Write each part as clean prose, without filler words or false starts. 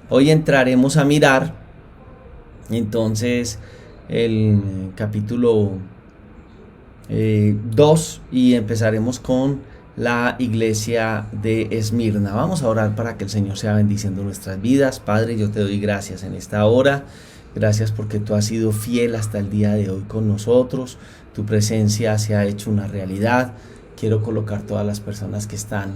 Hoy entraremos a mirar entonces el capítulo 2 y empezaremos con la iglesia de Esmirna. Vamos a orar para que el Señor sea bendiciendo nuestras vidas. Padre, yo te doy gracias en esta hora. Gracias porque tú has sido fiel hasta el día de hoy con nosotros. Tu presencia se ha hecho una realidad. Quiero colocar todas las personas que están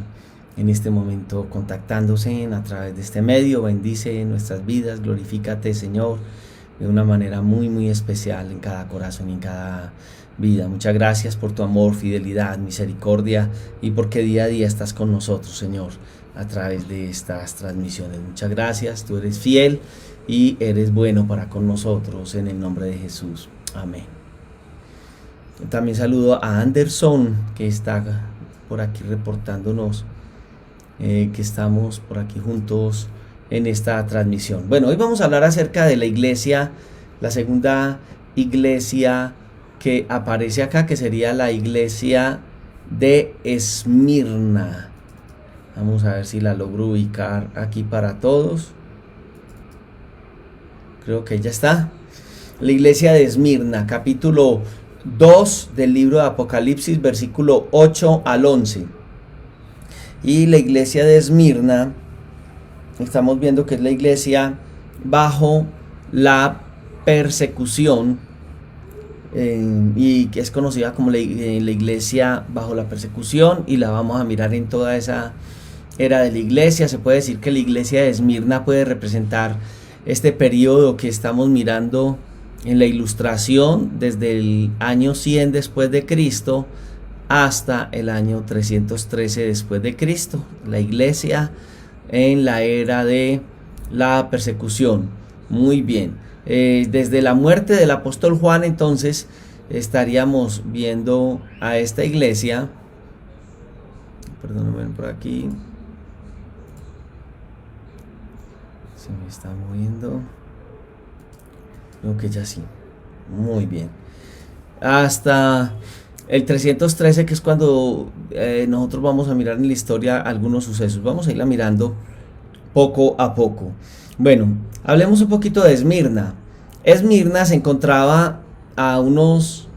en este momento contactándose a través de este medio. Bendice nuestras vidas. Glorifícate, Señor, de una manera muy especial en cada corazón y en cada vida. Muchas gracias por tu amor, fidelidad, misericordia y porque día a día estás con nosotros, Señor, a través de estas transmisiones. Muchas gracias, tú eres fiel y eres bueno para con nosotros, en el nombre de Jesús. Amén. También saludo a Anderson, que está por aquí reportándonos que estamos por aquí juntos en esta transmisión. Bueno, hoy vamos a hablar acerca de la iglesia, la segunda iglesia que aparece acá, que sería la iglesia de Esmirna. Vamos a ver si la logro ubicar aquí para todos. Creo que ya está. La iglesia de Esmirna, capítulo 2 del libro de Apocalipsis, versículo 8 al 11. Y la iglesia de Esmirna, estamos viendo que es la iglesia bajo la persecución, y que es conocida como la iglesia bajo la persecución, y la vamos a mirar en toda esa era de la iglesia. Se puede decir que la iglesia de Esmirna puede representar este periodo que estamos mirando en la ilustración desde el año 100 después de Cristo hasta el año 313 después de Cristo, la iglesia en la era de la persecución. Muy bien. Desde la muerte del apóstol Juan, entonces estaríamos viendo a esta iglesia. Perdónenme por aquí. Se me está moviendo. Creo que ya sí. Muy bien. Hasta el 313, que es cuando nosotros vamos a mirar en la historia algunos sucesos. Vamos a irla mirando poco a poco. Bueno, hablemos un poquito de Esmirna. Esmirna se encontraba a unos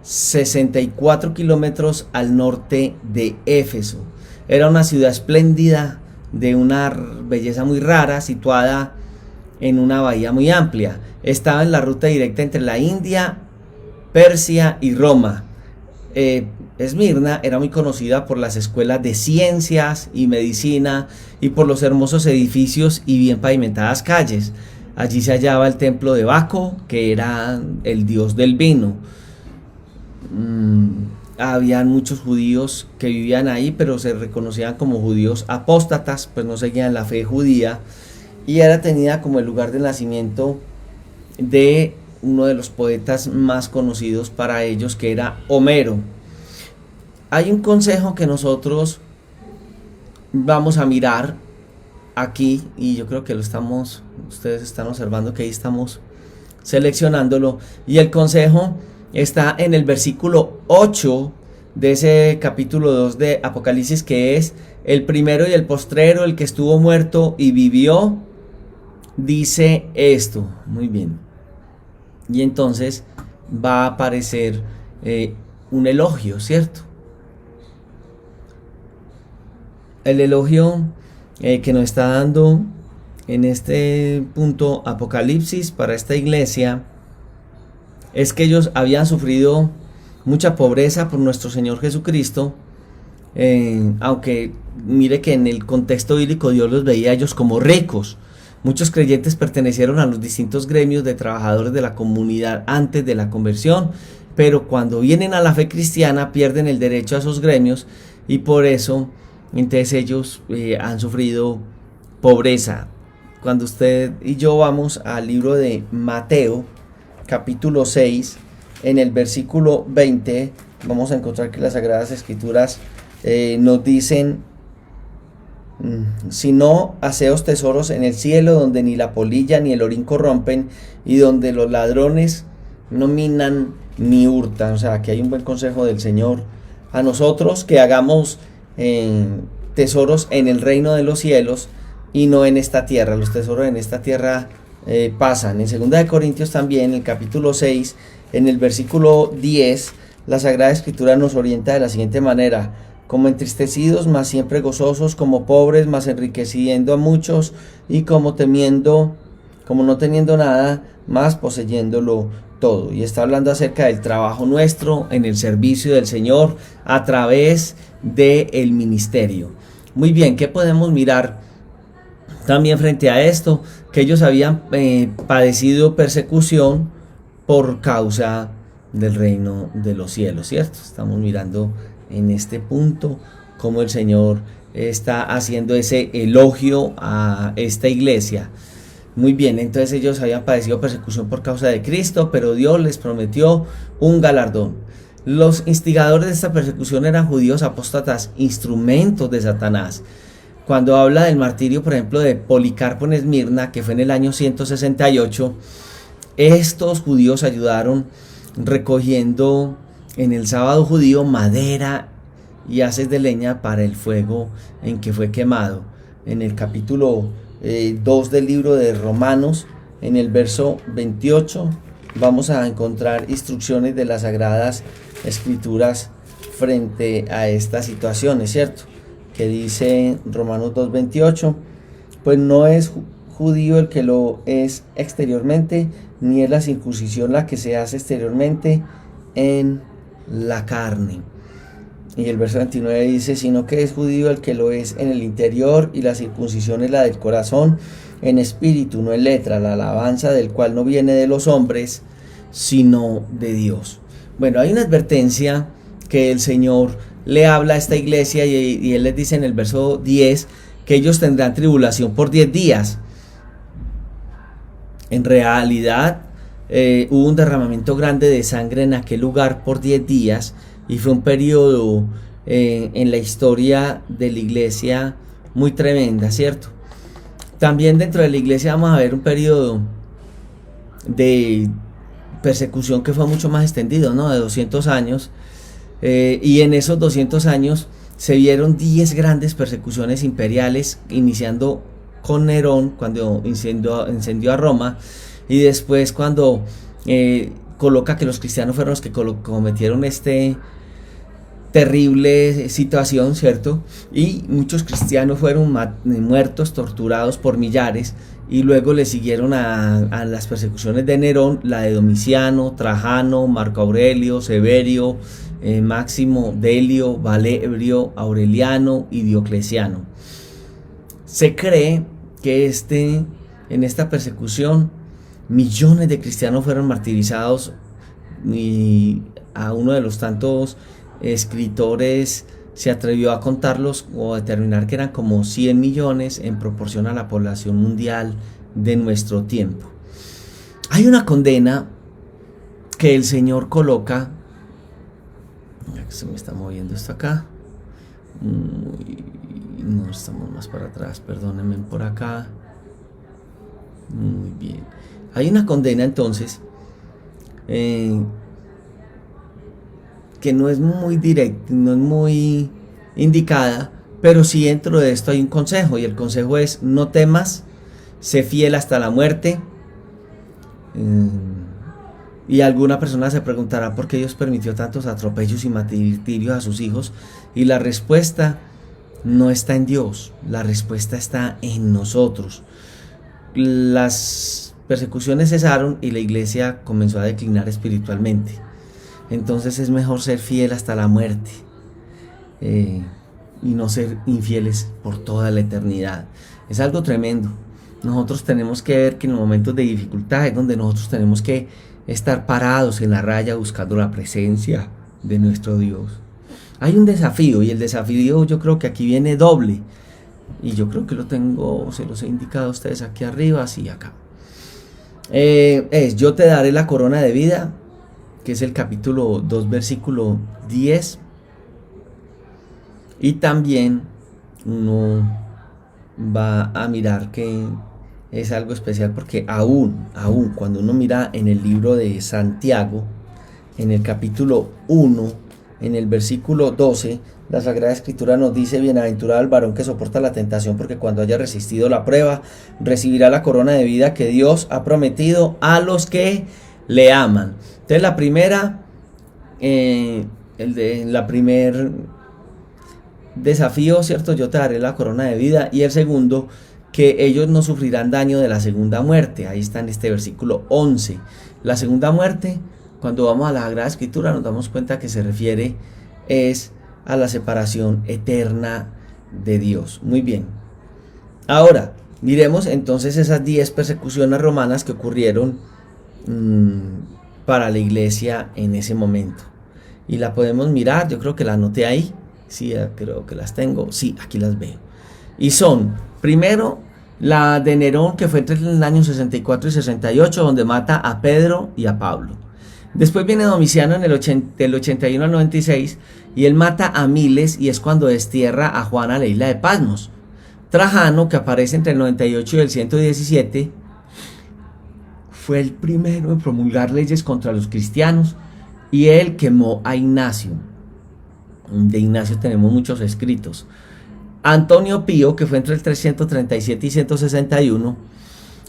64 kilómetros al norte de Éfeso. Era una ciudad espléndida, de una belleza muy rara, situada en una bahía muy amplia. Estaba en la ruta directa entre la India, Persia y Roma. Esmirna era muy conocida por las escuelas de ciencias y medicina y por los hermosos edificios y bien pavimentadas calles. Allí se hallaba el templo de Baco, que era el dios del vino. Habían muchos judíos que vivían ahí, pero se reconocían como judíos apóstatas, pues no seguían la fe judía, y era tenida como el lugar de nacimiento de uno de los poetas más conocidos para ellos, que era Homero. Hay un consejo que nosotros vamos a mirar aquí, y yo creo que ustedes están observando que ahí estamos seleccionándolo, y el consejo está en el versículo 8 de ese capítulo 2 de Apocalipsis, que es: el primero y el postrero, el que estuvo muerto y vivió, dice esto. Muy bien. Y entonces va a aparecer un elogio, ¿cierto? El elogio que nos está dando en este punto Apocalipsis para esta iglesia es que ellos habían sufrido mucha pobreza por nuestro Señor Jesucristo, aunque mire que en el contexto bíblico Dios los veía a ellos como ricos. Muchos creyentes pertenecieron a los distintos gremios de trabajadores de la comunidad antes de la conversión, pero cuando vienen a la fe cristiana pierden el derecho a esos gremios, y por eso entonces ellos han sufrido pobreza. Cuando usted y yo vamos al libro de Mateo, capítulo 6, en el versículo 20, vamos a encontrar que las Sagradas Escrituras nos dicen: sino haceos tesoros en el cielo, donde ni la polilla ni el orín corrompen, y donde los ladrones no minan ni hurtan. O sea, aquí hay un buen consejo del Señor a nosotros, que hagamos tesoros en el reino de los cielos, y no en esta tierra. Los tesoros en esta tierra pasan. En 2 Corintios también, en el capítulo 6, en el versículo 10, la Sagrada Escritura nos orienta de la siguiente manera: como entristecidos, mas siempre gozosos, como pobres, mas enriqueciendo a muchos, y como no teniendo nada, mas poseyéndolo todo. Y está hablando acerca del trabajo nuestro en el servicio del Señor a través del ministerio. Muy bien, ¿qué podemos mirar también frente a esto? Que ellos habían padecido persecución por causa del reino de los cielos, ¿cierto? Estamos mirando en este punto cómo el Señor está haciendo ese elogio a esta iglesia. Muy bien, entonces ellos habían padecido persecución por causa de Cristo, pero Dios les prometió un galardón. Los instigadores de esta persecución eran judíos apóstatas, instrumentos de Satanás. Cuando habla del martirio, por ejemplo, de Policarpo en Esmirna, que fue en el año 168, estos judíos ayudaron recogiendo en el sábado judío madera y haces de leña para el fuego en que fue quemado. En el capítulo 2 del libro de Romanos, en el verso 28, vamos a encontrar instrucciones de las Sagradas Escrituras frente a estas situaciones, ¿cierto? Que dice Romanos 2:28, pues no es judío el que lo es exteriormente, ni es la circuncisión la que se hace exteriormente en la carne. Y el verso 29 dice, sino que es judío el que lo es en el interior, y la circuncisión es la del corazón, en espíritu, no en letra, la alabanza del cual no viene de los hombres, sino de Dios. Bueno, hay una advertencia que el Señor le habla a esta iglesia y Él les dice en el verso 10 que ellos tendrán tribulación por 10 días. En realidad hubo un derramamiento grande de sangre en aquel lugar por 10 días y fue un periodo en la historia de la iglesia muy tremenda, ¿cierto? También dentro de la iglesia vamos a ver un periodo de persecución que fue mucho más extendido, ¿no? De 200 años. Y en esos 200 años se vieron 10 grandes persecuciones imperiales, iniciando con Nerón cuando incendió a Roma, y después cuando coloca que los cristianos fueron los que cometieron este terrible situación, ¿cierto? Y muchos cristianos fueron muertos, torturados por millares, y luego le siguieron a las persecuciones de Nerón, la de Domiciano, Trajano, Marco Aurelio, Severio, Máximo, Delio, Valerio, Aureliano y Diocleciano. Se cree que en esta persecución millones de cristianos fueron martirizados, y a uno de los tantos escritores se atrevió a contarlos o a determinar que eran como 100 millones en proporción a la población mundial de nuestro tiempo. Hay una condena que el Señor coloca. Se me está moviendo esto acá. No, estamos más para atrás, perdónenme por acá. Muy bien. Hay una condena entonces que no es muy directa, no es muy indicada, pero sí dentro de esto hay un consejo, y el consejo es: no temas, sé fiel hasta la muerte. Y alguna persona se preguntará por qué Dios permitió tantos atropellos y martirios a sus hijos, y la respuesta no está en Dios, la respuesta está en nosotros. Las persecuciones cesaron y la iglesia comenzó a declinar espiritualmente. Entonces es mejor ser fiel hasta la muerte y no ser infieles por toda la eternidad. Es algo tremendo. Nosotros tenemos que ver que en los momentos de dificultad es donde nosotros tenemos que estar parados en la raya buscando la presencia de nuestro Dios. Hay un desafío, y el desafío yo creo que aquí viene doble, y yo creo que se los he indicado a ustedes aquí arriba, así acá. Yo te daré la corona de vida, que es el capítulo 2 versículo 10, y también uno va a mirar que es algo especial, porque aún cuando uno mira en el libro de Santiago, en el capítulo 1, en el versículo 12, la Sagrada Escritura nos dice: bienaventurado el varón que soporta la tentación, porque cuando haya resistido la prueba, recibirá la corona de vida que Dios ha prometido a los que le aman. Entonces la primera, la primer desafío, ¿cierto? Yo te daré la corona de vida. Y el segundo, que ellos no sufrirán daño de la segunda muerte. Ahí está en este versículo 11. La segunda muerte, cuando vamos a la Sagrada Escritura, nos damos cuenta que se refiere es a la separación eterna de Dios. Muy bien. Ahora, miremos entonces esas 10 persecuciones romanas que ocurrieron para la iglesia en ese momento. Y la podemos mirar, yo creo que la anoté ahí. Sí, creo que las tengo. Sí, aquí las veo. Y son, primero, la de Nerón, que fue entre el año 64 y 68, donde mata a Pedro y a Pablo. Después viene Domiciano en del 81 al 96, y él mata a miles, y es cuando destierra a Juan a la isla de Patmos. Trajano, que aparece entre el 98 y el 117, fue el primero en promulgar leyes contra los cristianos, y él quemó a Ignacio. De Ignacio tenemos muchos escritos. Antonio Pío, que fue entre el 337 y 161,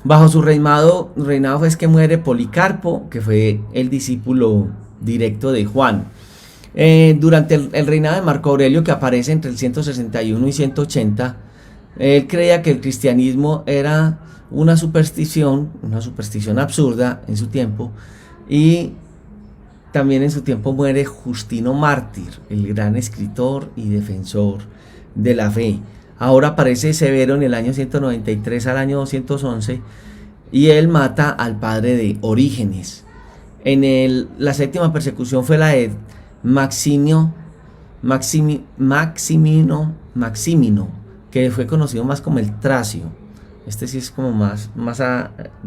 bajo su reinado fue que muere Policarpo, que fue el discípulo directo de Juan. Durante el reinado de Marco Aurelio, que aparece entre el 161 y 180, él creía que el cristianismo era una superstición absurda en su tiempo, y también en su tiempo muere Justino Mártir, el gran escritor y defensor de la fe. Ahora aparece Severo en el año 193 al año 211, y él mata al padre de Orígenes. La séptima persecución fue la de Maximino, que fue conocido más como el Tracio. Este sí es como más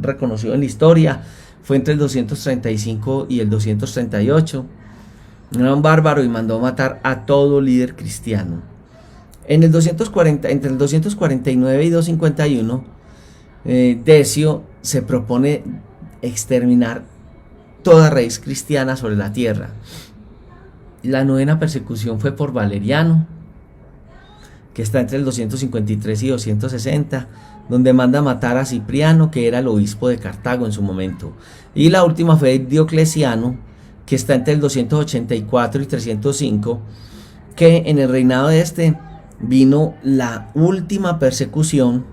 reconocido en la historia. Fue entre el 235 y el 238. Era un bárbaro y mandó matar a todo líder cristiano. Entre el 249 y 251, Decio se propone exterminar toda raíz cristiana sobre la tierra. La novena persecución fue por Valeriano, que está entre el 253 y 260, donde manda matar a Cipriano, que era el obispo de Cartago en su momento. Y la última fue Diocleciano, que está entre el 284 y 305, que en el reinado de este vino la última persecución,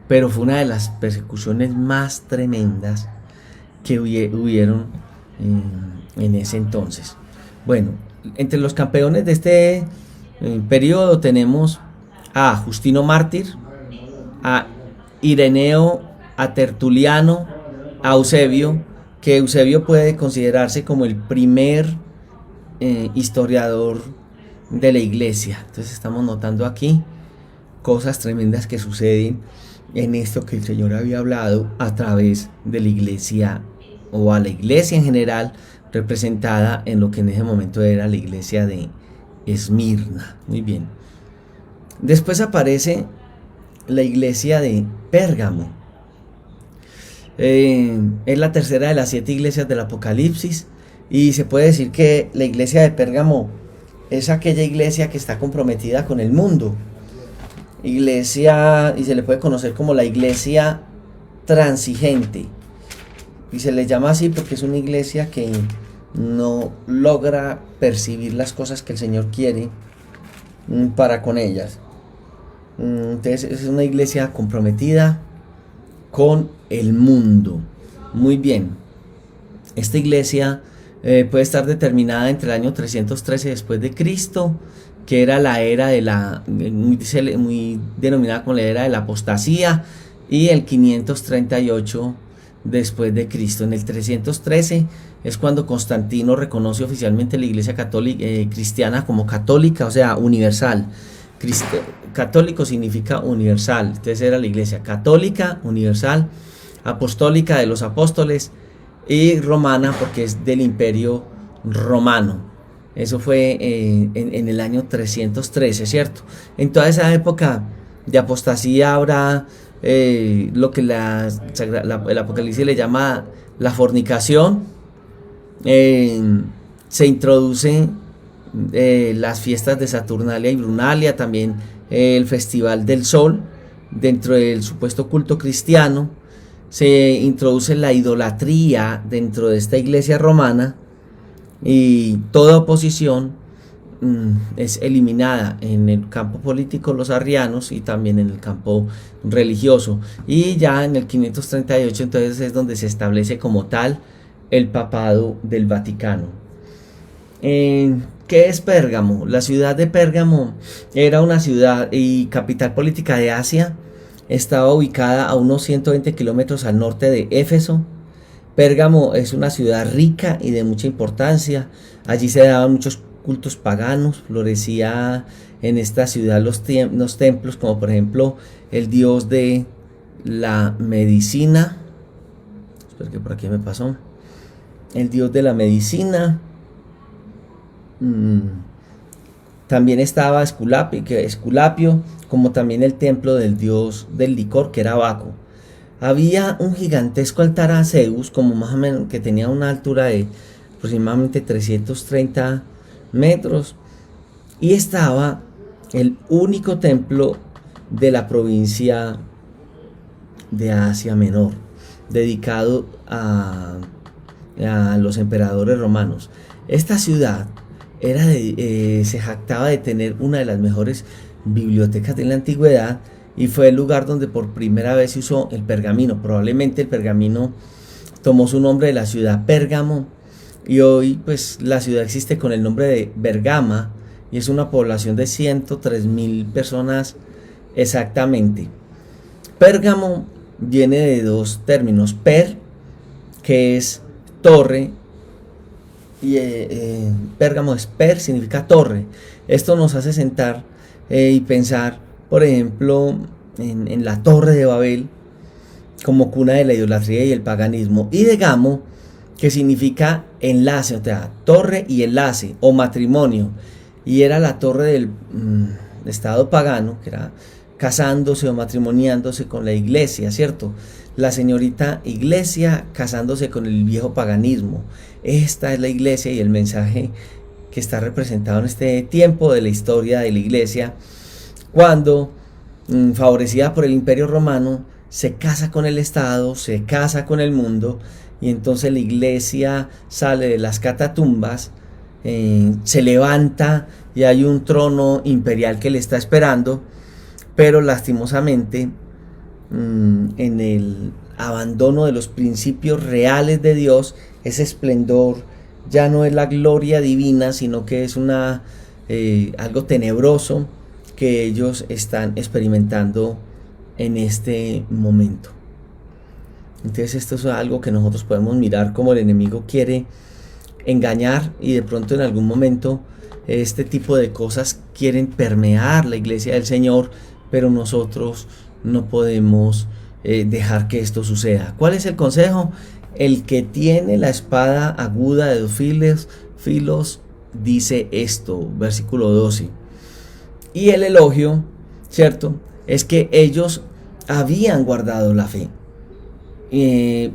pero fue una de las persecuciones más tremendas que hubieron en ese entonces. Bueno, entre los campeones de este periodo tenemos a Justino Mártir, a Ireneo, a Tertuliano, a Eusebio, que Eusebio puede considerarse como el primer historiador de la iglesia. Entonces estamos notando aquí cosas tremendas que suceden en esto que el Señor había hablado a través de la iglesia, o a la iglesia en general, representada en lo que en ese momento era la iglesia de Esmirna. Muy bien. Después aparece la iglesia de Pérgamo. Es la tercera de las 7 iglesias del Apocalipsis, y se puede decir que la iglesia de Pérgamo es aquella iglesia que está comprometida con el mundo. Iglesia, y se le puede conocer como la iglesia transigente, y se le llama así porque es una iglesia que no logra percibir las cosas que el Señor quiere para con ellas. Entonces es una iglesia comprometida con el mundo. Muy bien. Esta iglesia puede estar determinada entre el año 313 después de Cristo, que era la era de muy denominada como la era de la apostasía, y el 538 después de Cristo. En el 313 es cuando Constantino reconoce oficialmente la iglesia católica, cristiana como católica, o sea, universal. Católico significa universal. Entonces era la iglesia católica, universal, apostólica de los apóstoles, y romana porque es del imperio romano. Eso fue en el año 313, ¿cierto? En toda esa época de apostasía habrá lo que el Apocalipsis le llama la fornicación, eh, se introduce las fiestas de Saturnalia y Brunalia, también el Festival del Sol, dentro del supuesto culto cristiano. Se introduce la idolatría dentro de esta iglesia romana y toda oposición es eliminada en el campo político, los arrianos, y también en el campo religioso. Y ya en el 538 entonces es donde se establece como tal el papado del Vaticano. ¿Qué es Pérgamo? La ciudad de Pérgamo era una ciudad y capital política de Asia. Estaba ubicada a unos 120 kilómetros al norte de Éfeso. Pérgamo es una ciudad rica y de mucha importancia. Allí se daban muchos cultos paganos. Florecía en esta ciudad los templos, como por ejemplo el dios de la medicina. Espera que por aquí me pasó. El dios de la medicina. También estaba Esculapio, como también el templo del dios del licor, que era Baco. Había un gigantesco altar a Zeus, como más o menos, que tenía una altura de aproximadamente 330 metros, y estaba el único templo de la provincia de Asia Menor, dedicado a los emperadores romanos. Esta ciudad se jactaba de tener una de las mejores bibliotecas de la antigüedad, y fue el lugar donde por primera vez se usó el pergamino. Probablemente el pergamino tomó su nombre de la ciudad Pérgamo, y hoy pues la ciudad existe con el nombre de Bergama, y es una población de 103.000 personas exactamente. Pérgamo viene de dos términos: per, que es torre, y Pérgamo es per, significa torre. Esto nos hace sentar y pensar, por ejemplo, en la Torre de Babel como cuna de la idolatría y el paganismo, y de gamo, que significa enlace, o sea, torre y enlace o matrimonio, y era la torre del estado pagano, que era casándose o matrimoniándose con la iglesia, ¿cierto? La señorita iglesia casándose con el viejo paganismo. Esta es la iglesia y el mensaje que está representado en este tiempo de la historia de la iglesia, cuando, favorecida por el Imperio Romano, se casa con el Estado, se casa con el mundo, y entonces la iglesia sale de las catatumbas, se levanta y hay un trono imperial que le está esperando, pero lastimosamente en el abandono de los principios reales de Dios, ese esplendor ya no es la gloria divina, sino que es algo tenebroso que ellos están experimentando en este momento. Entonces esto es algo que nosotros podemos mirar como el enemigo quiere engañar, y de pronto en algún momento este tipo de cosas quieren permear la iglesia del Señor, pero nosotros no podemos dejar que esto suceda. ¿Cuál es el consejo? El que tiene la espada aguda de dos filos dice esto, versículo 12. Y el elogio, ¿cierto?, es que ellos habían guardado la fe.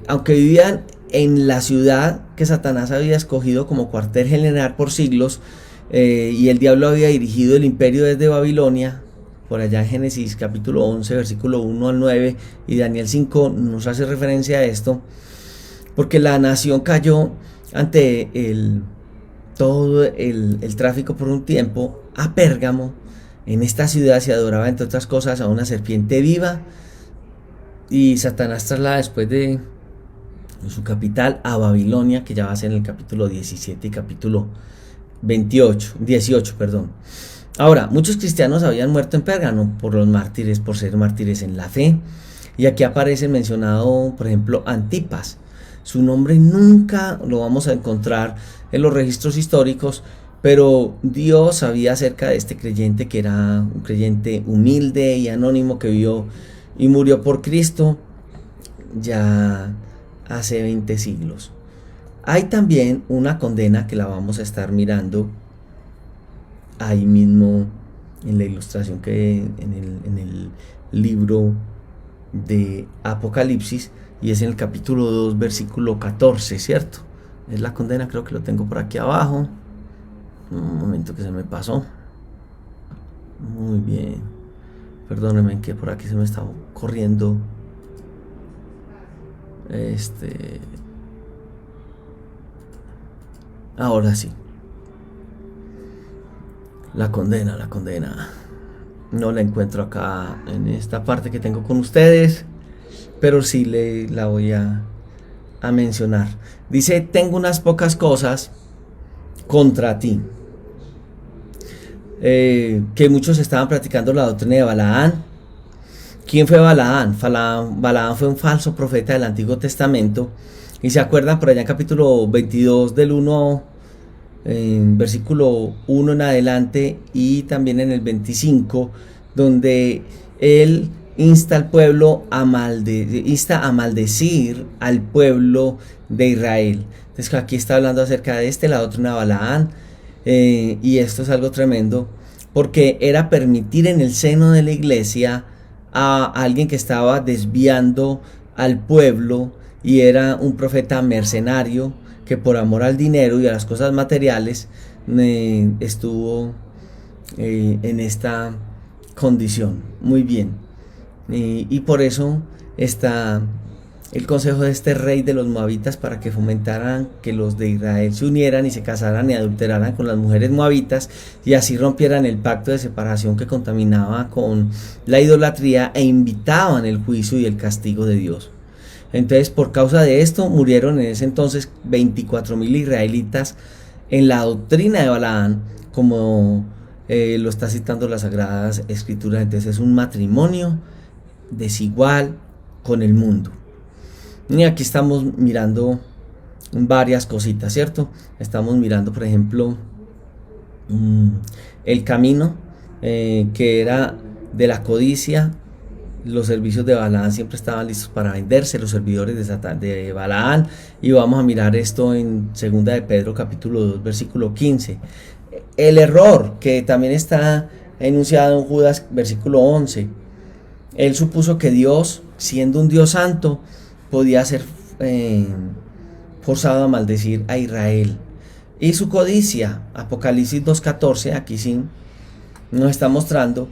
Aunque vivían en la ciudad que Satanás había escogido como cuartel general por siglos, y el diablo había dirigido el imperio desde Babilonia, por allá en Génesis capítulo 11, versículo 1 al 9, y Daniel 5 nos hace referencia a esto, porque la nación cayó ante todo el tráfico por un tiempo a Pérgamo. En esta ciudad se adoraba, entre otras cosas, a una serpiente viva, y Satanás traslada después de su capital a Babilonia, que ya va a ser en el capítulo 17 y capítulo 18, perdón. Ahora, muchos cristianos habían muerto en Pérgamo por los mártires, por ser mártires en la fe, y aquí aparece mencionado, por ejemplo, Antipas. Su nombre nunca lo vamos a encontrar en los registros históricos, pero Dios sabía acerca de este creyente, que era un creyente humilde y anónimo, que vivió y murió por Cristo ya hace 20 siglos. Hay también una condena que la vamos a estar mirando ahí mismo en la ilustración que en el libro de Apocalipsis, y es en el capítulo 2, versículo 14, ¿cierto? es la condena, creo que lo tengo por aquí abajo. Un momento que se me pasó. Muy bien. Perdónenme que por aquí se me está corriendo. Ahora sí. La condena. No la encuentro acá en esta parte que tengo con ustedes, pero sí la voy a mencionar. Dice: tengo unas pocas cosas contra ti. Que muchos estaban practicando la doctrina de Balaán. ¿Quién fue Balaán? Balaán fue un falso profeta del Antiguo Testamento. Y se acuerdan por allá en capítulo 22 del 1, versículo 1 en adelante, y también en el 25, donde él insta al pueblo a maldecir al pueblo de Israel. Entonces aquí está hablando acerca de la doctrina de Balaán. Y esto es algo tremendo, porque era permitir en el seno de la iglesia a alguien que estaba desviando al pueblo, y era un profeta mercenario que por amor al dinero y a las cosas materiales estuvo en esta condición. Muy bien. Y por eso está el consejo de este rey de los moabitas, para que fomentaran que los de Israel se unieran y se casaran y adulteraran con las mujeres moabitas, y así rompieran el pacto de separación que contaminaba con la idolatría e invitaban el juicio y el castigo de Dios. Entonces, por causa de esto, murieron en ese entonces 24,000 israelitas en la doctrina de Balaán, como lo está citando las Sagradas Escrituras. Entonces es un matrimonio desigual con el mundo. Y aquí estamos mirando varias cositas, ¿cierto? Estamos mirando, por ejemplo, el camino que era de la codicia. Los servicios de Balaán siempre estaban listos para venderse, los servidores de Balaán. Y vamos a mirar esto en 2 de Pedro capítulo 2 versículo 15. El error que también está enunciado en Judas versículo 11. Él supuso que Dios, siendo un Dios santo, podía ser forzado a maldecir a Israel. Y su codicia, Apocalipsis 2:14, aquí sí nos está mostrando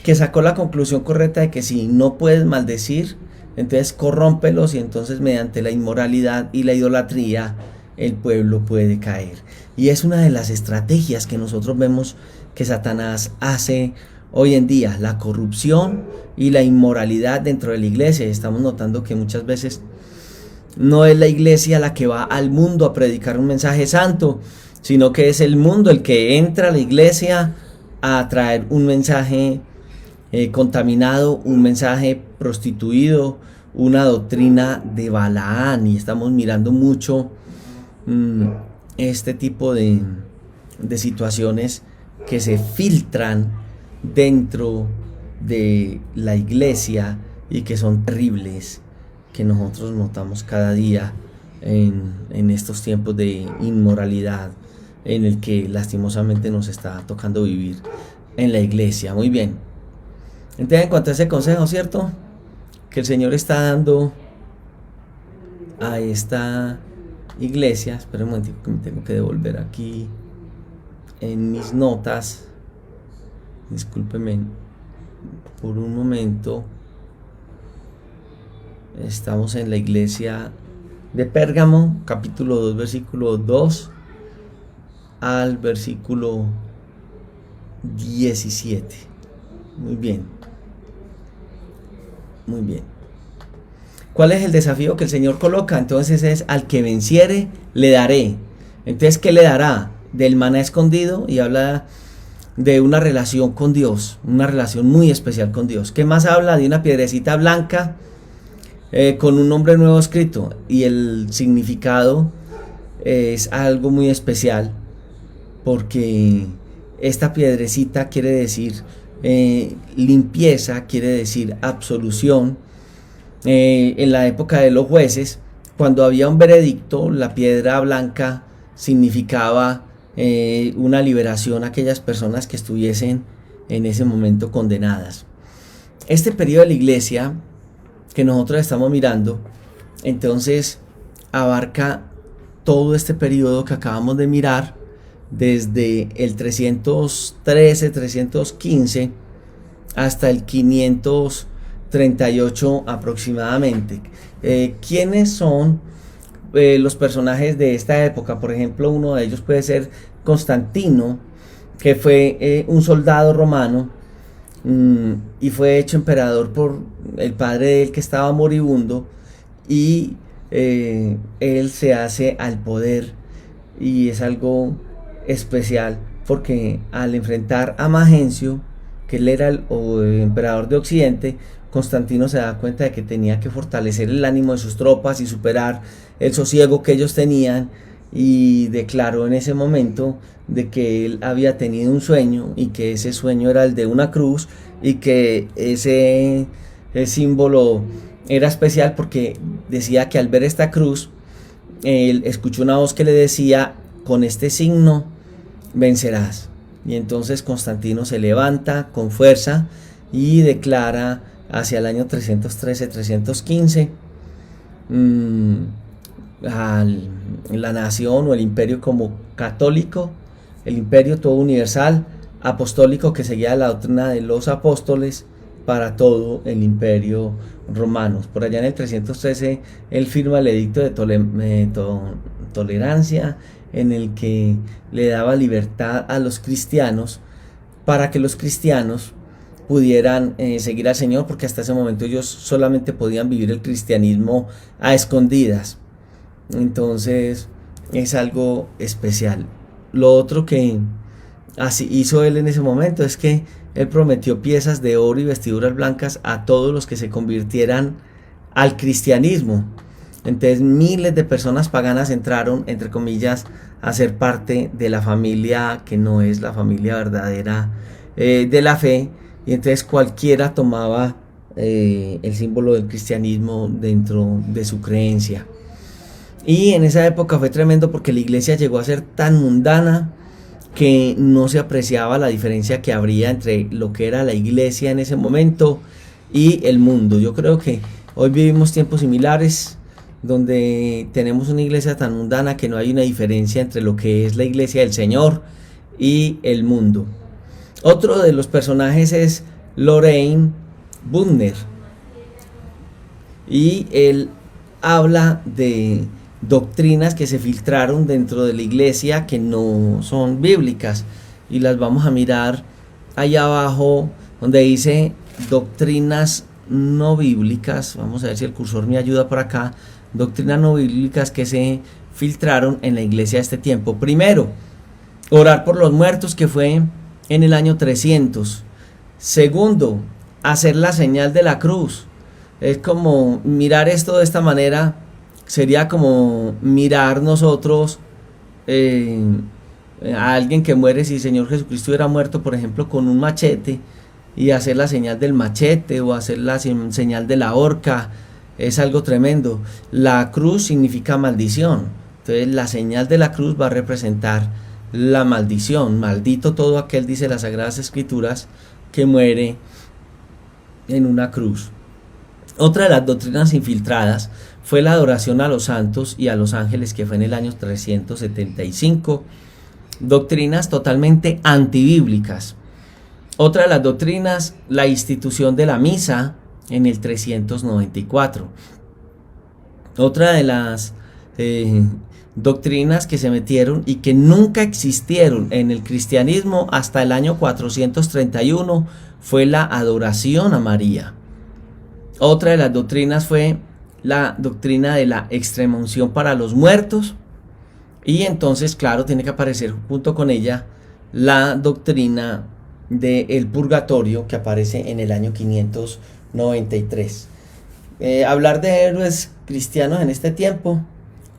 que sacó la conclusión correcta de que si no puedes maldecir, entonces corrómpelos, y entonces mediante la inmoralidad y la idolatría el pueblo puede caer. Y es una de las estrategias que nosotros vemos que Satanás hace hoy en día, la corrupción y la inmoralidad dentro de la iglesia. Estamos notando que muchas veces no es la iglesia la que va al mundo a predicar un mensaje santo, sino que es el mundo el que entra a la iglesia a traer un mensaje contaminado, un mensaje prostituido, una doctrina de Balaán. Y estamos mirando mucho este tipo de situaciones que se filtran dentro de la iglesia y que son terribles, que nosotros notamos cada día en estos tiempos de inmoralidad en el que lastimosamente nos está tocando vivir en la iglesia. Muy bien. Entonces, en cuanto a ese consejo, ¿cierto?, que el Señor está dando a esta iglesia. Espera un momento que me tengo que devolver aquí en mis notas. Discúlpeme por un momento. Estamos en la iglesia de Pérgamo, capítulo 2, versículo 2 al versículo 17. Muy bien. Muy bien. ¿Cuál es el desafío que el Señor coloca? Entonces es: al que venciere, le daré. Entonces, ¿qué le dará? Del maná escondido, y habla de una relación con Dios, una relación muy especial con Dios. ¿Qué más habla? De una piedrecita blanca con un nombre nuevo escrito, y el significado es algo muy especial, porque esta piedrecita quiere decir limpieza, quiere decir absolución. En la época de los jueces, cuando había un veredicto, la piedra blanca significaba una liberación a aquellas personas que estuviesen en ese momento condenadas. Este periodo de la iglesia que nosotros estamos mirando, entonces abarca todo este periodo que acabamos de mirar, desde el 313, 315 hasta el 538 aproximadamente. ¿Quiénes son los personajes de esta época? Por ejemplo, uno de ellos puede ser Constantino, que fue un soldado romano y fue hecho emperador por el padre de él, que estaba moribundo, y él se hace al poder, y es algo especial porque al enfrentar a Magencio, que él era el emperador de Occidente, Constantino se da cuenta de que tenía que fortalecer el ánimo de sus tropas y superar el sosiego que ellos tenían, y declaró en ese momento de que él había tenido un sueño, y que ese sueño era el de una cruz, y que ese símbolo era especial porque decía que al ver esta cruz, él escuchó una voz que le decía: con este signo vencerás. Y entonces Constantino se levanta con fuerza y declara hacia el año 313-315 la nación o el imperio como católico, el imperio todo universal, apostólico, que seguía la doctrina de los apóstoles para todo el imperio romano. Por allá en el 313 él firma el edicto de tolerancia, en el que le daba libertad a los cristianos, para que los cristianos pudieran seguir al Señor, porque hasta ese momento ellos solamente podían vivir el cristianismo a escondidas. Entonces es algo especial. Lo otro que así hizo él en ese momento es que él prometió piezas de oro y vestiduras blancas a todos los que se convirtieran al cristianismo. Entonces miles de personas paganas entraron, entre comillas, a ser parte de la familia que no es la familia verdadera de la fe, y entonces cualquiera tomaba el símbolo del cristianismo dentro de su creencia. Y en esa época fue tremendo porque la iglesia llegó a ser tan mundana que no se apreciaba la diferencia que habría entre lo que era la iglesia en ese momento y el mundo. Yo creo que hoy vivimos tiempos similares, donde tenemos una iglesia tan mundana que no hay una diferencia entre lo que es la iglesia del Señor y el mundo. Otro de los personajes es Loraine Boettner, y él habla de doctrinas que se filtraron dentro de la iglesia que no son bíblicas, y las vamos a mirar allá abajo donde dice doctrinas no bíblicas. Vamos a ver si el cursor me ayuda por acá. Doctrinas no bíblicas que se filtraron en la iglesia de este tiempo. Primero, orar por los muertos, que fue en el año 300. Segundo, hacer la señal de la cruz. Es como mirar esto de esta manera, sería como mirar nosotros a alguien que muere, si el Señor Jesucristo hubiera muerto, por ejemplo, con un machete, y hacer la señal del machete o hacer la señal de la horca. Es algo tremendo. La cruz significa maldición, entonces la señal de la cruz va a representar la maldición. Maldito todo aquel, dice las Sagradas Escrituras, que muere en una cruz. Otra de las doctrinas infiltradas fue la adoración a los santos y a los ángeles, que fue en el año 375. Doctrinas totalmente antibíblicas. Otra de las doctrinas, la institución de la misa en el 394. Otra de las doctrinas que se metieron y que nunca existieron en el cristianismo hasta el año 431 fue la adoración a María. Otra de las doctrinas fue la doctrina de la extremaunción para los muertos, y entonces, claro, tiene que aparecer junto con ella la doctrina del purgatorio, que aparece en el año 593. Hablar de héroes cristianos en este tiempo,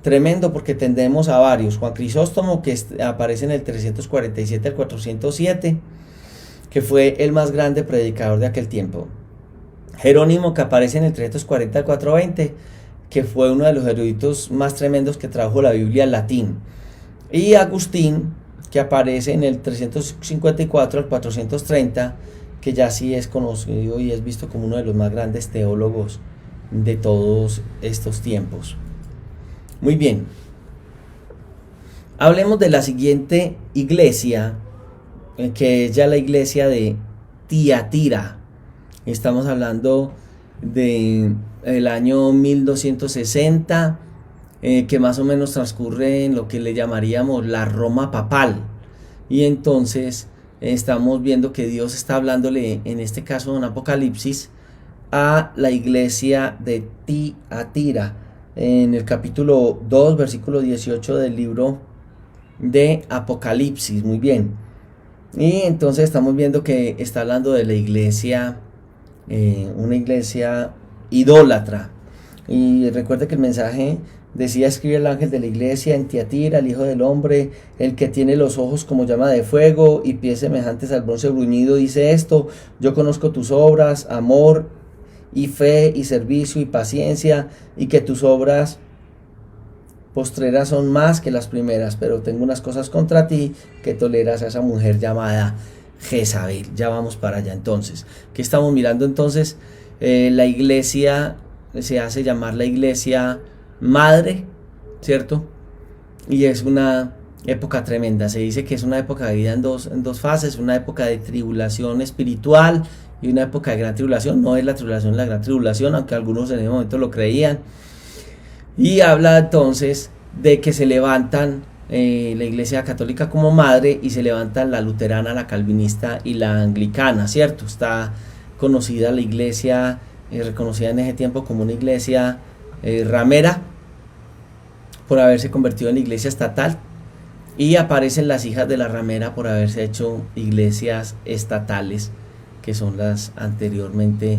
tremendo, porque tendemos a varios. Juan Crisóstomo, que aparece en el 347 al 407, que fue el más grande predicador de aquel tiempo. Jerónimo, que aparece en el 340 al 420, que fue uno de los eruditos más tremendos que tradujo la Biblia al latín. Y Agustín, que aparece en el 354 al 430, que ya sí es conocido y es visto como uno de los más grandes teólogos de todos estos tiempos. Muy bien, Hablemos de la siguiente iglesia, que es ya la iglesia de Tiatira. Estamos hablando de el año 1260, que más o menos transcurre en lo que le llamaríamos la Roma papal. Y entonces estamos viendo que Dios está hablándole, en este caso en Apocalipsis, a la iglesia de Tiatira, en el capítulo 2, versículo 18 del libro de Apocalipsis. Muy bien. Y entonces estamos viendo que está hablando de la iglesia, una iglesia idólatra. Y recuerde que el mensaje decía: escribe el ángel de la iglesia en Tiatira, el hijo del hombre, el que tiene los ojos como llama de fuego y pies semejantes al bronce bruñido, dice esto: yo conozco tus obras, amor y fe y servicio y paciencia, y que tus obras postreras son más que las primeras, pero tengo unas cosas contra ti, que toleras a esa mujer llamada Jezabel. Ya vamos para allá. Entonces, ¿qué estamos mirando entonces? La iglesia se hace llamar la iglesia madre, ¿cierto? Y es una época tremenda. Se dice que es una época dividida en dos fases: una época de tribulación espiritual y una época de gran tribulación. No es la tribulación la gran tribulación, aunque algunos en ese momento lo creían. Y habla entonces de que se levantan la iglesia católica como madre, y se levantan la luterana, la calvinista y la anglicana, ¿cierto? Está conocida la iglesia, reconocida en ese tiempo como una iglesia ramera, por haberse convertido en la iglesia estatal, y aparecen las hijas de la ramera por haberse hecho iglesias estatales, que son las anteriormente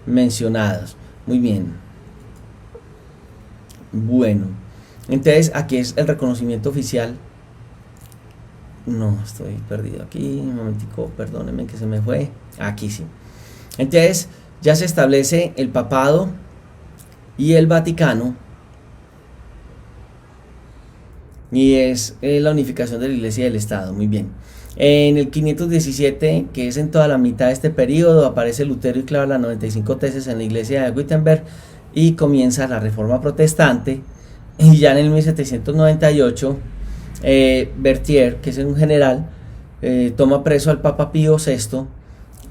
mencionadas. Muy bien. Bueno, entonces aquí es el reconocimiento oficial. No, estoy perdido aquí, un momentico, perdónenme que se me fue. Aquí sí. Entonces ya se establece el papado y el Vaticano, y es la unificación de la iglesia y del Estado. Muy bien. En el 517, que es en toda la mitad de este periodo, aparece Lutero y clava las 95 tesis en la iglesia de Wittenberg, y comienza la reforma protestante. Y ya en el 1798, Berthier, que es un general, toma preso al Papa Pío VI,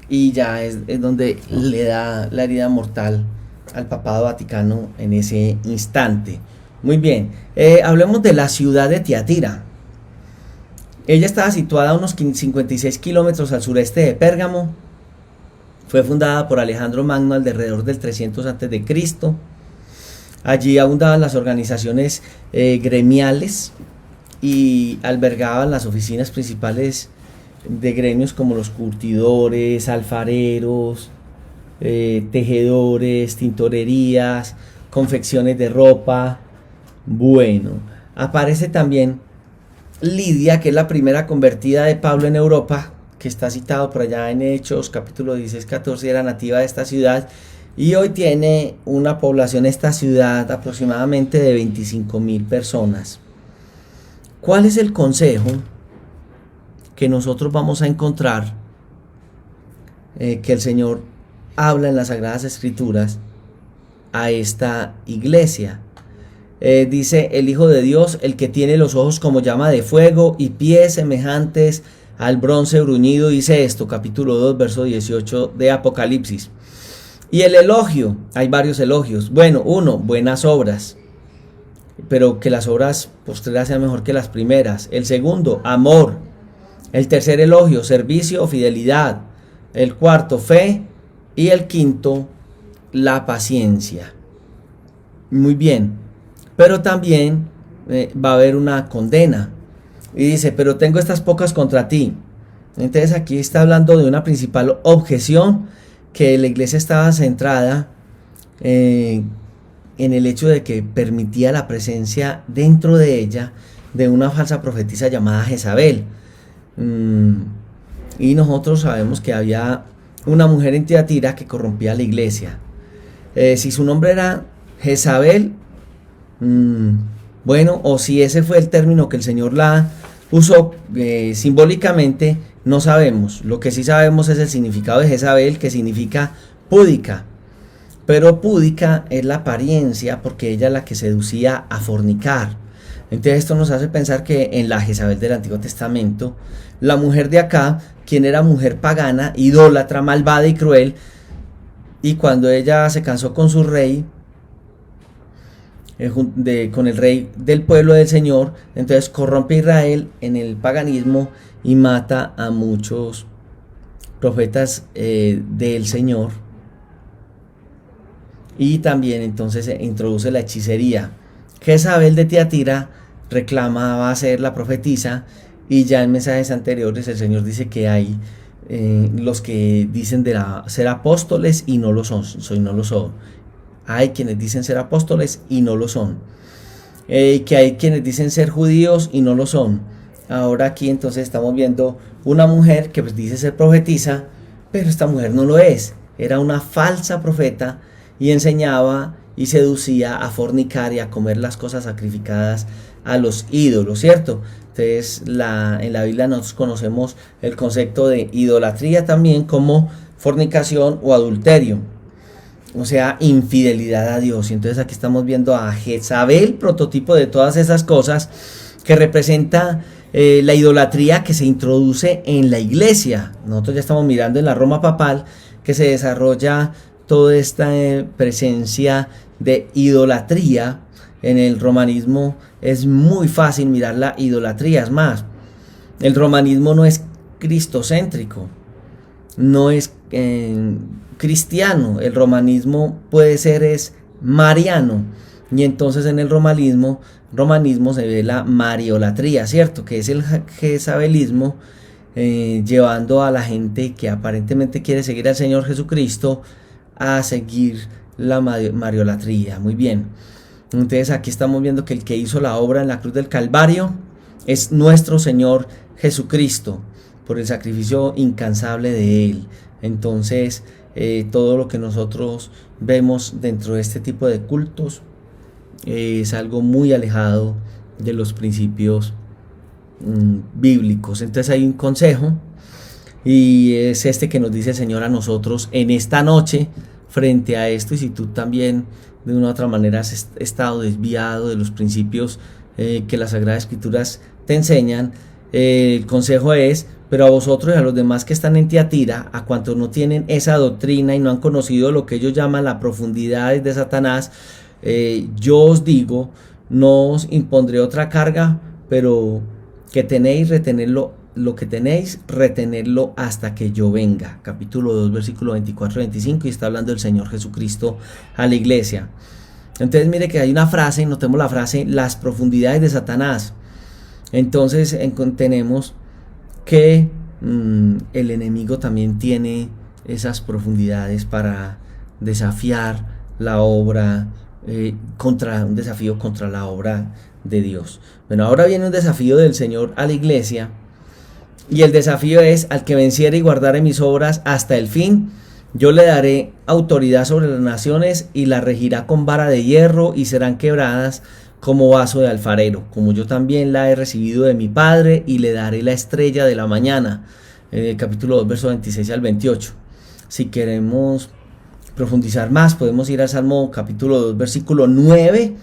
y ya es donde le da la herida mortal al papado vaticano en ese instante. Muy bien, hablemos de la ciudad de Tiatira. Ella estaba situada a unos 56 kilómetros al sureste de Pérgamo. Fue fundada por Alejandro Magno alrededor del 300 a.C. Allí abundaban las organizaciones gremiales, y albergaban las oficinas principales de gremios como los curtidores, alfareros, tejedores, tintorerías, confecciones de ropa. Bueno, aparece también Lidia, que es la primera convertida de Pablo en Europa, que está citado por allá en Hechos, capítulo 16-14, era nativa de esta ciudad, y hoy tiene una población, esta ciudad, aproximadamente de 25,000 personas. ¿Cuál es el consejo que nosotros vamos a encontrar, que el Señor habla en las Sagradas Escrituras a esta iglesia? Dice: el Hijo de Dios, el que tiene los ojos como llama de fuego y pies semejantes al bronce bruñido, dice esto, capítulo 2, verso 18 de Apocalipsis. Y el elogio, hay varios elogios. Bueno, uno, buenas obras, pero que las obras postreras sean mejor que las primeras. El segundo, amor. El tercer elogio, servicio o fidelidad. El cuarto, fe. Y el quinto, la paciencia. Muy bien, pero también va a haber una condena. Y dice: pero tengo estas pocas contra ti. Entonces aquí está hablando de una principal objeción, que la iglesia estaba centrada en el hecho de que permitía la presencia dentro de ella de una falsa profetisa llamada Jezabel. Y nosotros sabemos que había una mujer en Tiatira que corrompía la iglesia. Si su nombre era Jezabel, bueno, o si ese fue el término que el Señor la usó simbólicamente, no sabemos. Lo que sí sabemos es el significado de Jezabel, que significa púdica. Pero púdica es la apariencia, porque ella es la que seducía a fornicar. Entonces esto nos hace pensar que en la Jezabel del Antiguo Testamento, la mujer de acá, quien era mujer pagana, idólatra, malvada y cruel, y cuando ella se cansó con su rey, con el rey del pueblo del Señor, entonces corrompe a Israel en el paganismo y mata a muchos profetas del Señor, y también entonces introduce la hechicería. Jezabel de Tiatira reclamaba ser la profetisa, y ya en mensajes anteriores el Señor dice que hay los que dicen ser apóstoles y no lo son, no lo son. Hay quienes dicen ser apóstoles y no lo son. Que hay quienes dicen ser judíos y no lo son. Ahora aquí entonces estamos viendo una mujer que pues dice ser profetisa, pero esta mujer no lo es. Era una falsa profeta y enseñaba y seducía a fornicar y a comer las cosas sacrificadas a los ídolos, ¿cierto? Entonces en la Biblia nosotros conocemos el concepto de idolatría también como fornicación o adulterio, o sea, infidelidad a Dios. Y entonces aquí estamos viendo a Jezabel, prototipo de todas esas cosas, que representa la idolatría que se introduce en la iglesia. Nosotros ya estamos mirando en la Roma papal que se desarrolla toda esta presencia de idolatría. En el romanismo es muy fácil mirar la idolatría. Es más, el romanismo no es cristocéntrico, no es cristiano. El romanismo puede ser es mariano, y entonces en el romanismo se ve la mariolatría, ¿cierto? Que es el jezabelismo, llevando a la gente que aparentemente quiere seguir al Señor Jesucristo a seguir la mariolatría. Muy bien. Entonces aquí estamos viendo que el que hizo la obra en la cruz del Calvario es nuestro Señor Jesucristo, por el sacrificio incansable de Él. Entonces todo lo que nosotros vemos dentro de este tipo de cultos es algo muy alejado de los principios bíblicos. Entonces hay un consejo, y es este que nos dice el Señor a nosotros en esta noche frente a esto. Y si tú también de una u otra manera has estado desviado de los principios que las Sagradas Escrituras te enseñan, el consejo es: pero a vosotros y a los demás que están en Tiatira, a cuantos no tienen esa doctrina y no han conocido lo que ellos llaman la profundidad de Satanás, yo os digo, no os impondré otra carga, pero que tenéis retenerlo, lo que tenéis retenerlo hasta que yo venga. Capítulo 2, versículo 24-25, y está hablando el Señor Jesucristo a la iglesia. Entonces mire que hay una frase, notemos la frase, las profundidades de Satanás. Entonces tenemos que el enemigo también tiene esas profundidades para desafiar la obra, un desafío contra la obra de Dios. Bueno, ahora viene un desafío del Señor a la iglesia, y el desafío es: al que venciere y guardare mis obras hasta el fin, yo le daré autoridad sobre las naciones, y las regirá con vara de hierro, y serán quebradas como vaso de alfarero, como yo también la he recibido de mi Padre, y le daré la estrella de la mañana. Capítulo 2, versos 26 al 28. Si queremos profundizar más, podemos ir al Salmo capítulo 2, versículo 9,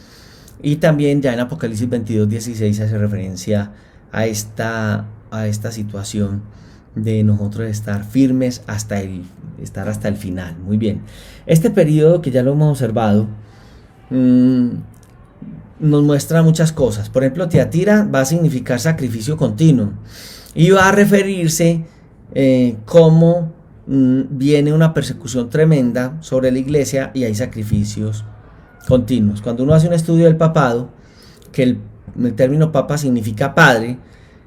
y también ya en Apocalipsis 22, 16 hace referencia a esta situación de nosotros estar firmes hasta el final. Muy bien. Este periodo, que ya lo hemos observado, nos muestra muchas cosas. Por ejemplo, Tiatira va a significar sacrificio continuo, y va a referirse cómo viene una persecución tremenda sobre la iglesia y hay sacrificios continuos. Cuando uno hace un estudio del papado, que el término papa significa padre,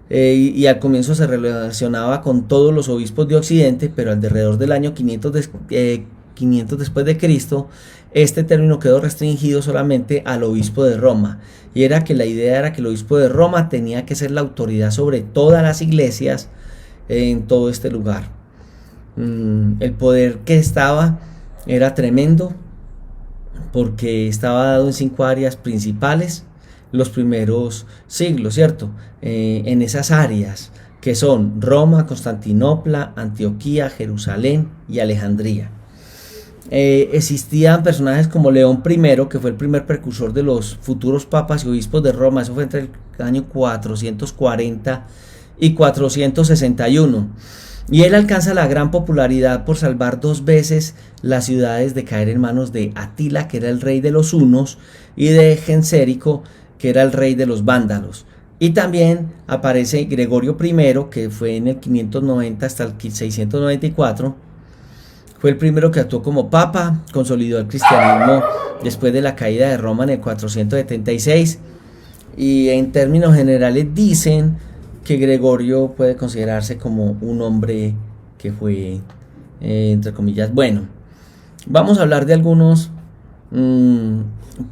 y al comienzo se relacionaba con todos los obispos de Occidente, pero alrededor del año 500 después de Cristo, este término quedó restringido solamente al obispo de Roma, y la idea era que el obispo de Roma tenía que ser la autoridad sobre todas las iglesias en todo este lugar. El poder que era tremendo, porque estaba dado en 5 áreas principales los primeros siglos, ¿cierto? En esas áreas que son Roma, Constantinopla, Antioquía, Jerusalén y Alejandría. Existían personajes como León I, que fue el primer precursor de los futuros papas y obispos de Roma. Eso fue entre el año 440 y 461. Y él alcanza la gran popularidad por salvar 2 veces las ciudades de caer en manos de Atila, que era el rey de los hunos, y de Gensérico, que era el rey de los vándalos. Y también aparece Gregorio I, que fue en el 590 hasta el 694. Fue el primero que actuó como papa, consolidó el cristianismo después de la caída de Roma en el 476. Y en términos generales dicen que Gregorio puede considerarse como un hombre que fue, entre comillas, bueno. Vamos a hablar de algunos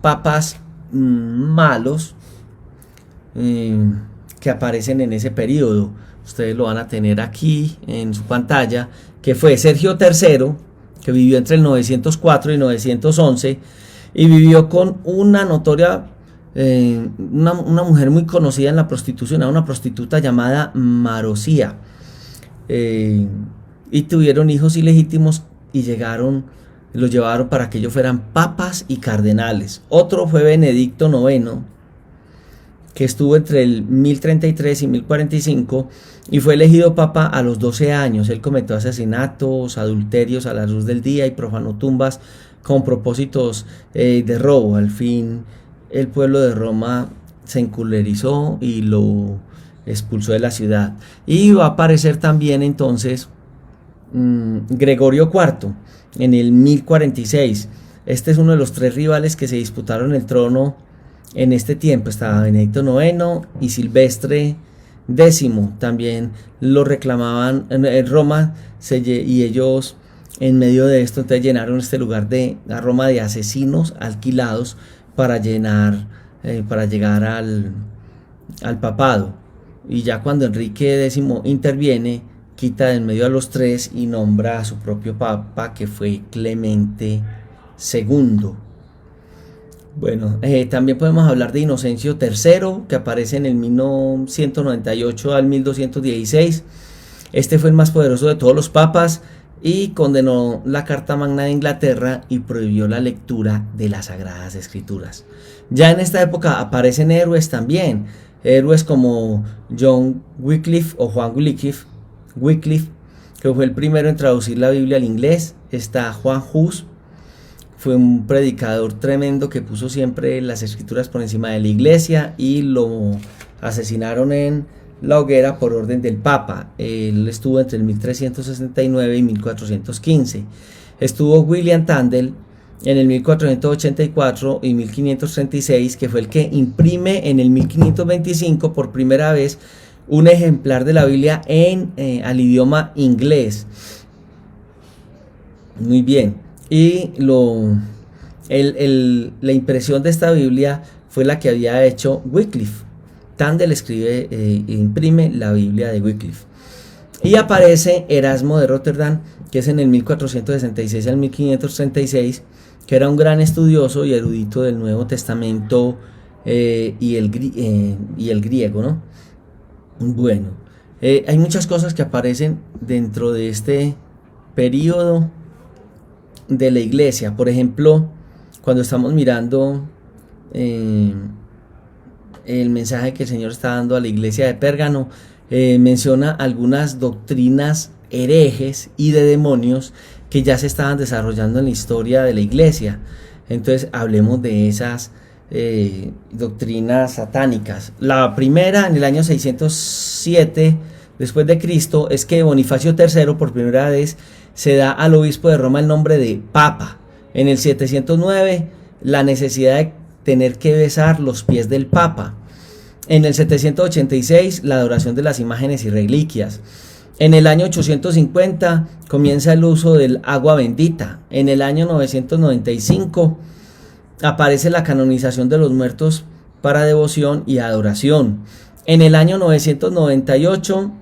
papas malos que aparecen en ese periodo. Ustedes lo van a tener aquí en su pantalla, que fue Sergio III, que vivió entre el 904 y 911 y vivió con una notoria, una mujer muy conocida en la prostitución, una prostituta llamada Marosía, y tuvieron hijos ilegítimos y los llevaron para que ellos fueran papas y cardenales. Otro fue Benedicto IX, que estuvo entre el 1033 y 1045 y fue elegido papa a los 12 años. Él cometió asesinatos, adulterios a la luz del día y profanó tumbas con propósitos de robo. Al fin el pueblo de Roma se enculerizó y lo expulsó de la ciudad. Y va a aparecer también entonces Gregorio IV en el 1046. Este es uno de los 3 rivales que se disputaron el trono en este tiempo. Estaba Benedicto IX y Silvestre X. También lo reclamaban en Roma, y ellos en medio de esto entonces llenaron este lugar de a Roma de asesinos alquilados para llegar al papado. Y ya cuando Enrique X interviene, quita de en medio a los 3 y nombra a su propio papa, que fue Clemente II. Bueno, también podemos hablar de Inocencio III, que aparece en el 1198 al 1216. Este fue el más poderoso de todos los papas y condenó la Carta Magna de Inglaterra y prohibió la lectura de las Sagradas Escrituras. Ya en esta época aparecen héroes también, héroes como John Wycliffe o Juan Wycliffe, que fue el primero en traducir la Biblia al inglés. Está Juan Hus, fue un predicador tremendo que puso siempre las escrituras por encima de la iglesia y lo asesinaron en la hoguera por orden del Papa. Él estuvo entre el 1369 y 1415. Estuvo William Tyndale en el 1484 y 1536, que fue el que imprime en el 1525 por primera vez un ejemplar de la Biblia al idioma inglés. Muy bien. Y la impresión de esta Biblia fue la que había hecho Wycliffe. Tyndale imprime la Biblia de Wycliffe. Y aparece Erasmo de Rotterdam, que es en el 1466 al 1536, que era un gran estudioso y erudito del Nuevo Testamento y el griego, ¿no? Bueno, hay muchas cosas que aparecen dentro de este periodo de la iglesia. Por ejemplo, cuando estamos mirando el mensaje que el Señor está dando a la iglesia de Pérgamo, menciona algunas doctrinas herejes y de demonios que ya se estaban desarrollando en la historia de la iglesia. Entonces hablemos de esas doctrinas satánicas. La primera, en el año 607 después de Cristo, es que Bonifacio III por primera vez se da al obispo de Roma el nombre de Papa. En el 709, la necesidad de tener que besar los pies del Papa. En el 786, la adoración de las imágenes y reliquias. En el año 850, comienza el uso del agua bendita. En el año 995, aparece la canonización de los muertos para devoción y adoración. En el año 998,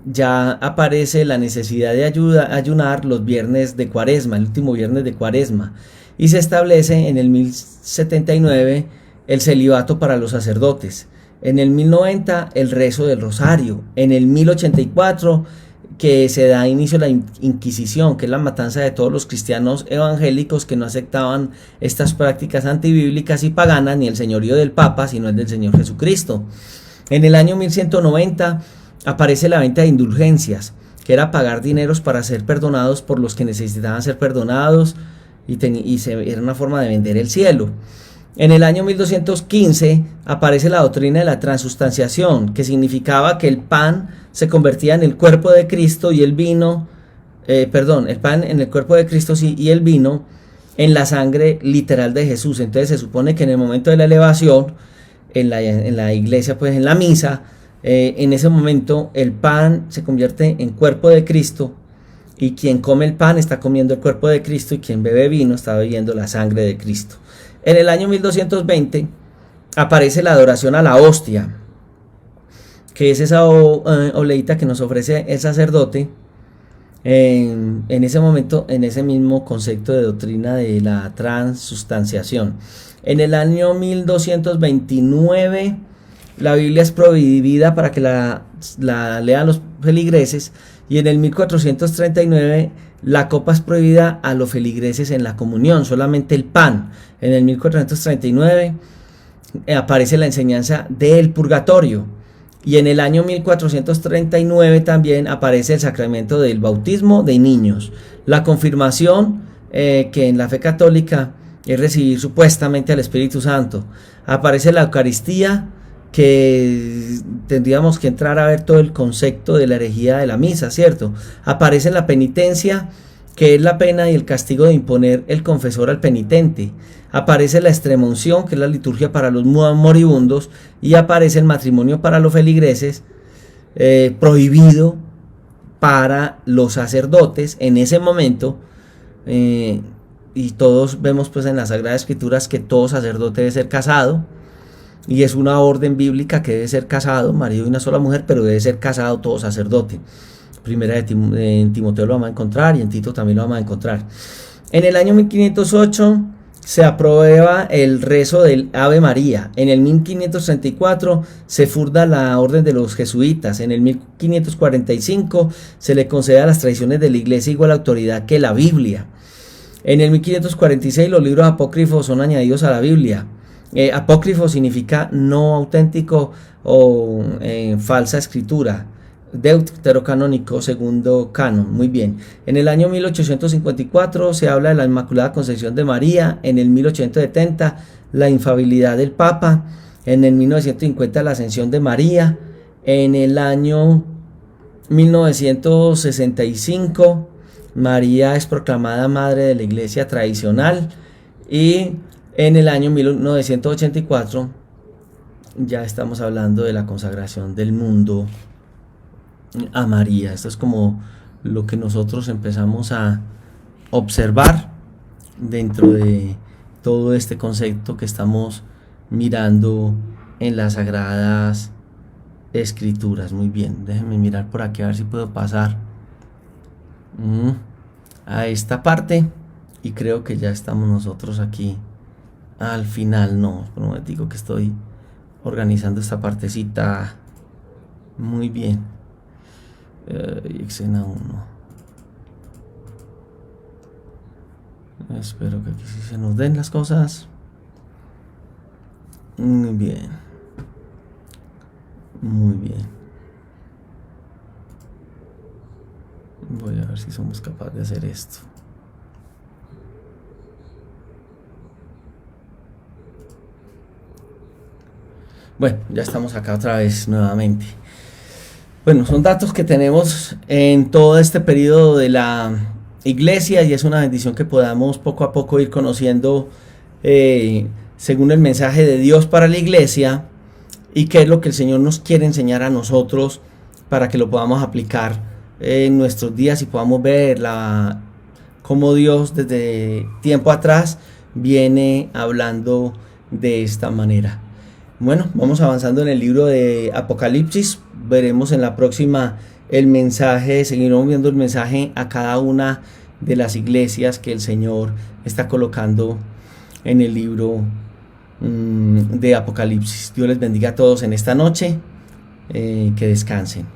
ya aparece la necesidad de ayunar los viernes de Cuaresma, el último viernes de Cuaresma, y se establece en el 1079 el celibato para los sacerdotes. En el 1090 el rezo del rosario. En el 1084 que se da inicio a la Inquisición, que es la matanza de todos los cristianos evangélicos que no aceptaban estas prácticas antibíblicas y paganas, ni el señorío del Papa, sino el del Señor Jesucristo. En el año 1190 aparece la venta de indulgencias, que era pagar dineros para ser perdonados por los que necesitaban ser perdonados, era una forma de vender el cielo. En el año 1215 aparece la doctrina de la transustanciación, que significaba que el pan se convertía en el cuerpo de Cristo y el vino, el pan en el cuerpo de Cristo y el vino en la sangre literal de Jesús. Entonces se supone que en el momento de la elevación, en la iglesia, pues en la misa, en ese momento el pan se convierte en cuerpo de Cristo, y quien come el pan está comiendo el cuerpo de Cristo, y quien bebe vino está bebiendo la sangre de Cristo. En el año 1220 aparece la adoración a la hostia, que es esa obleíta que nos ofrece el sacerdote en ese momento, en ese mismo concepto de doctrina de la transustanciación. En el año 1229 la Biblia es prohibida para que la lean los feligreses, y en el 1439 la copa es prohibida a los feligreses en la comunión, solamente el pan. En el 1439 aparece la enseñanza del purgatorio, y en el año 1439 también aparece el sacramento del bautismo de niños. La confirmación, que en la fe católica es recibir supuestamente al Espíritu Santo. Aparece la Eucaristía, que tendríamos que entrar a ver todo el concepto de la herejía de la misa, ¿cierto? Aparece la penitencia, que es la pena y el castigo de imponer el confesor al penitente. Aparece la extremunción, que es la liturgia para los moribundos, y aparece el matrimonio para los feligreses, prohibido para los sacerdotes en ese momento, y todos vemos pues en las Sagradas Escrituras que todo sacerdote debe ser casado, y es una orden bíblica que debe ser casado, marido de una sola mujer, pero debe ser casado todo sacerdote. Primera en Timoteo lo vamos a encontrar, y en Tito también lo vamos a encontrar. En el año 1508 se aprueba el rezo del Ave María. En el 1534 se funda la orden de los jesuitas. En el 1545 se le concede a las tradiciones de la iglesia igual autoridad que la Biblia. En el 1546 los libros apócrifos son añadidos a la Biblia. Apócrifo significa no auténtico o falsa escritura. Deuterocanónico, segundo canon. Muy bien. En el año 1854 se habla de la Inmaculada Concepción de María. En el 1870 la infalibilidad del Papa. En el 1950 la Ascensión de María. En el año 1965 María es proclamada Madre de la Iglesia tradicional. Y en el año 1984 ya estamos hablando de la consagración del mundo a María. Esto es como lo que nosotros empezamos a observar dentro de todo este concepto que estamos mirando en las Sagradas Escrituras. Muy bien, déjenme mirar por aquí a ver si puedo pasar a esta parte, y creo que ya estamos nosotros aquí al final. No, por un momentico que estoy organizando esta partecita. Muy bien. Escena 1. Espero que aquí sí se nos den las cosas. Muy bien. Muy bien. Voy a ver si somos capaces de hacer esto. Bueno, ya estamos acá otra vez nuevamente. Bueno, son datos que tenemos en todo este periodo de la iglesia, y es una bendición que podamos poco a poco ir conociendo según el mensaje de Dios para la iglesia, y qué es lo que el Señor nos quiere enseñar a nosotros para que lo podamos aplicar en nuestros días y podamos ver cómo Dios desde tiempo atrás viene hablando de esta manera. Bueno, vamos avanzando en el libro de Apocalipsis. Veremos en la próxima el mensaje, seguiremos viendo el mensaje a cada una de las iglesias que el Señor está colocando en el libro de Apocalipsis. Dios les bendiga a todos en esta noche, que descansen.